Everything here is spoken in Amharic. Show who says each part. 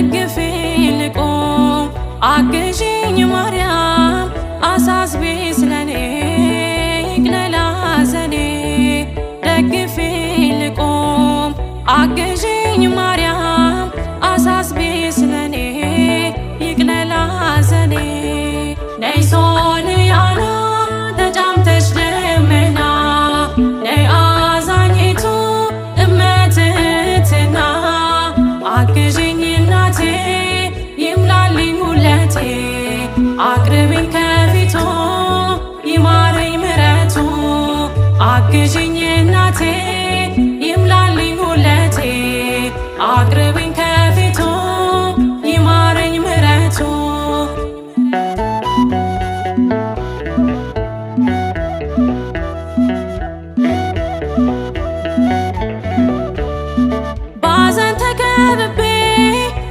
Speaker 1: ደግፊኝ ልቁም አግዢኝ ማርያም አሳስቢ ስለኔ ይቅለል ሐዘኔ ደግፊኝ ልቁም አግዢኝ ማርያም አሳስቢ ስለኔ ይቅለል ሐዘኔ ነይ ሶልያና ተጫምተሽ ደመና ነይ አዛኝቱ እመትህትና አግዢኝ እናቴ ይምላልኝ ሁለቴ አቅርቢኝ ከፊቱ ይማረኝ ምሕረቱ አግዢኝ እናቴ ይምላልኝ ሁለቴ አቅርቢኝ